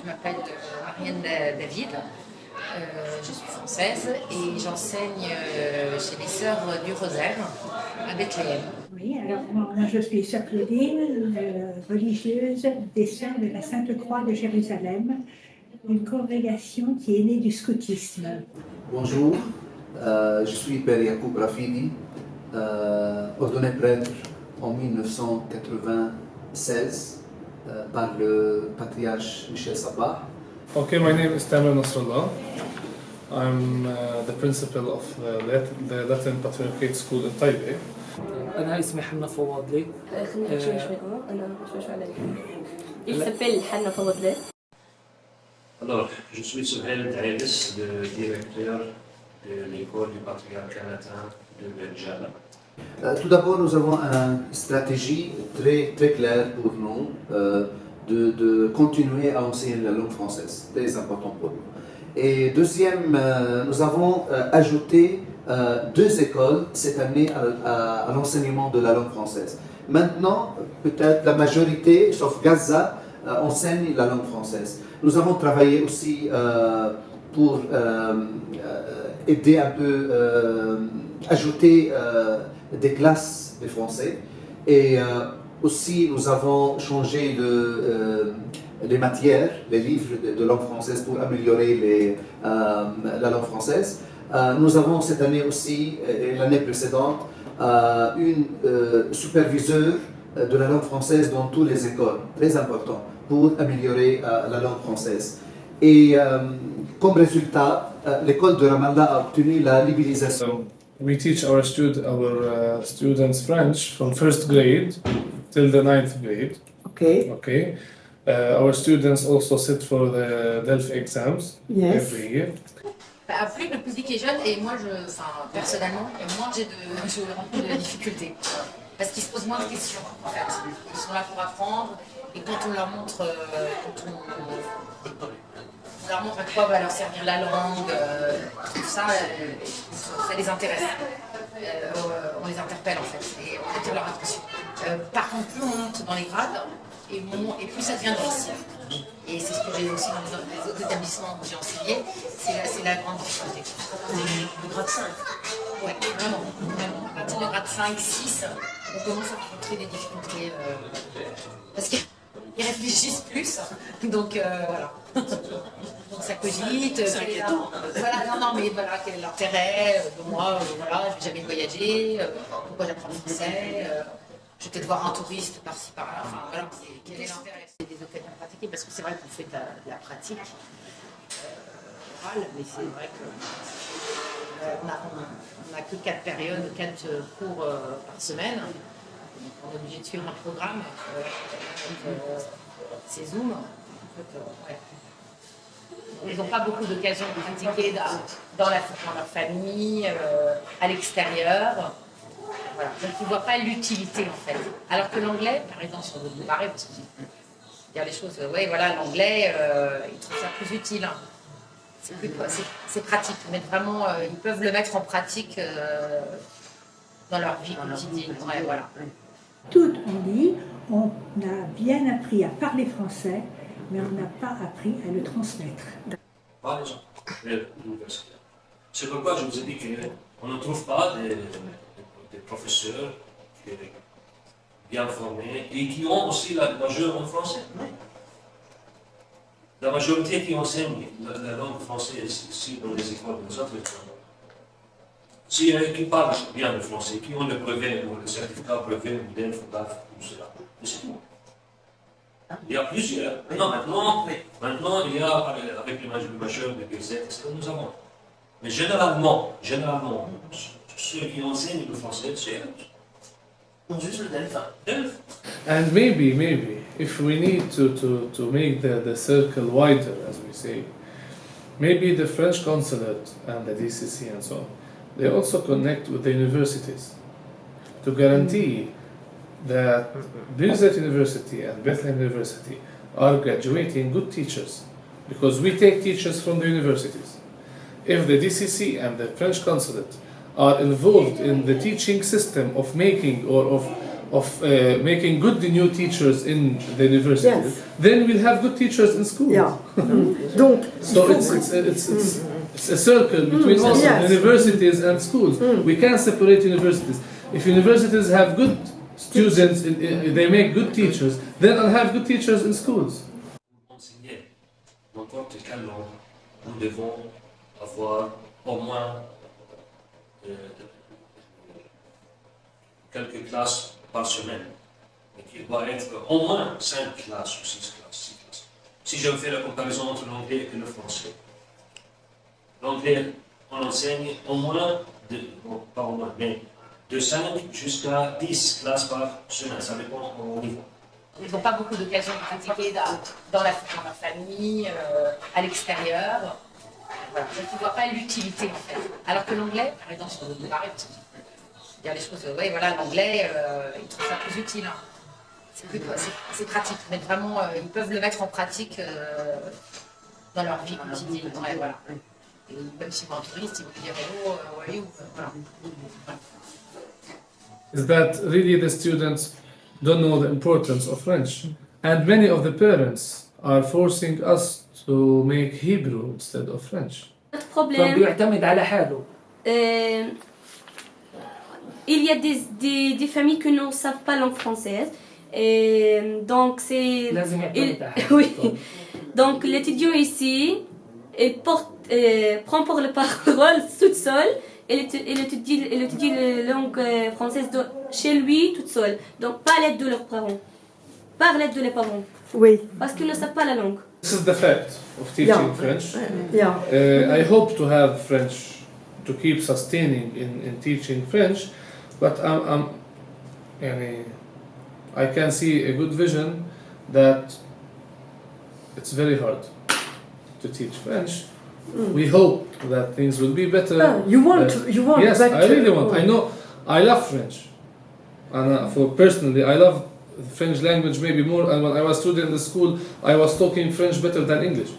Je m'appelle Marianne David, je suis française et j'enseigne chez les Sœurs du Rosaire à Bethléem. Oui, alors moi je suis sœur Claudine, religieuse des Sœurs de la Sainte Croix de Jérusalem, une congrégation qui est née du scoutisme. Bonjour, je suis Père Yacoub Rafidi, ordonné prêtre en 1996 par le patriarche Michel Sabah. Okay, my name is Tamer Nasrallah. I'm the principal of the Latin Patriarchate School in Taipei. أنا اسمي حنا فواضلي. Il s'appelle Hanna Fawadli. Alors, je suis Souhail Daïs, le directeur de l'école du patriarcat latin de Benjala. Tout d'abord, nous avons une stratégie très claire pour nous de continuer à enseigner la langue française, très important pour nous. Et deuxième, nous avons ajouté 2 écoles cette année à l'enseignement de la langue française. Maintenant, peut-être la majorité, sauf Gaza, enseigne la langue française. Nous avons travaillé aussi pour aider un peu, ajouter des classes de français. Et aussi, nous avons changé les matières, les livres de langue française pour améliorer la langue française. Nous avons cette année aussi, et l'année précédente, une superviseure de la langue française dans toutes les écoles, très important, pour améliorer la langue française. Et comme résultat, l'école de Ramallah a obtenu la libéralisation. So we teach our students French from 1st grade till the 9th grade. Okay. Our students also sit for the Delphi exams every year. Après, le public est jeune et moi, personnellement, je rencontre de la difficulté. Parce qu'ils se posent moins de questions, en fait. Ils sont là pour apprendre et quand on leur montre, à quoi va leur servir la langue, tout ça, ça les intéresse. On les interpelle, en fait, et on attire leur attention. Par contre, plus on monte dans les grades, et plus ça devient difficile. Et c'est ce que j'ai aussi dans les autres établissements où j'ai enseigné, c'est la grande difficulté. Le grade 5. Oui, vraiment. À partir du grade 5, 6, on commence à rencontrer des difficultés. Parce qu'ils réfléchissent plus. Donc voilà. Donc ça cogite. Voilà, mais voilà, quel est l'intérêt de moi, voilà, je vais jamais voyager, pourquoi j'apprends le français. Je vais peut-être voir un touriste par-ci, par-là. Enfin, voilà, quel est l'intérêt? C'est des occasions de pratiquer parce que c'est vrai qu'on fait de la pratique orale, mais c'est vrai qu'on n'a que 4 périodes, 4 cours par semaine. Donc on est obligé de suivre un programme. C'est Zoom. En fait, ouais. Ils n'ont pas beaucoup d'occasions de pratiquer dans leur famille, à l'extérieur. Voilà. Donc ils ne voient pas l'utilité en fait. Alors que l'anglais, par exemple, si on veut comparer, parce que dire les choses, l'anglais, ils trouvent ça plus utile. Hein. C'est pratique, mais vraiment, ils peuvent le mettre en pratique dans leur vie quotidienne. Ouais, voilà. Tout on dit, on a bien appris à parler français, mais on n'a pas appris à le transmettre. Par exemple, l'université. C'est pourquoi je vous ai dit qu'on ne trouve pas des professeurs bien formés et qui ont aussi la majeure en français. La majorité qui enseigne la langue française ici dans les écoles, dans les autres écoles, qui parlent bien le français, qui ont le brevet ou le certificat brevet ou d'ENFODAF, tout cela. Mais c'est tout. Il y a plusieurs. Maintenant, il y a, avec le majeur de BZ, c'est ce que nous avons. Mais généralement, ceux qui enseignent le français, c'est eux. Juste le DELF. And maybe, if we need to make the circle wider, as we say, maybe the French consulate and the DCC and so on, they also connect with the universities to guarantee that Birzeit University and Bethlehem University are graduating good teachers, because we take teachers from the universities. If the DCC and the French consulate are involved in the teaching system of making or of making good new teachers in the university, Yes. then we'll have good teachers in school. Yeah. Donc, So it's a circle between also Yes. universities and schools. We can't separate universities. If universities have good students, they make good teachers, then I'll have good teachers in schools. Pour enseigner n'importe quelle langue, nous devons avoir au moins quelques classes par semaine. Donc il doit être au moins 5 classes ou 6 classes. Si je fais la comparaison entre l'anglais et le français, l'anglais, on enseigne au moins, pas au moins, mais de 5 jusqu'à 10 classes par semaine. Ça dépend au niveau. Ils n'ont pas beaucoup d'occasions de pratiquer dans leur famille, à l'extérieur. Voilà. Donc ils ne voient pas l'utilité en fait. Alors que l'anglais, par exemple, on arrête. Dire les choses, oui, voilà, l'anglais, ils trouvent ça plus utile. Hein. C'est pratique, mais vraiment, ils peuvent le mettre en pratique dans leur vie quotidienne. Ouais, voilà. Et même si vous êtes un touriste, ils vous diront hello, how are you? Voilà. Is that really the students don't know the importance of French, and many of the parents are forcing us to make Hebrew instead of French. Notre problème, فبيعتمد على حاله. il y a des familles qui ne savent pas langue française. Et donc c'est... لازم يعتمد على حاله. Oui. Donc l'étudiant ici, il prend pour la parole toute seule. Il étudie la langue française chez lui toute seule. Donc pas l'aide de leurs parents. Par l'aide de les parents. oui. Parce qu'ils ne savent pas la langue. This is the fact of teaching Yeah. French. Yeah. I hope to have French to keep sustaining in teaching French, but I can see a good vision that it's very hard to teach French. We hope that things will be better. You want Yes, better. I really want. I know. I love French, and for personally, I love the French language maybe more. And when I was student in the school, I was talking French better than English.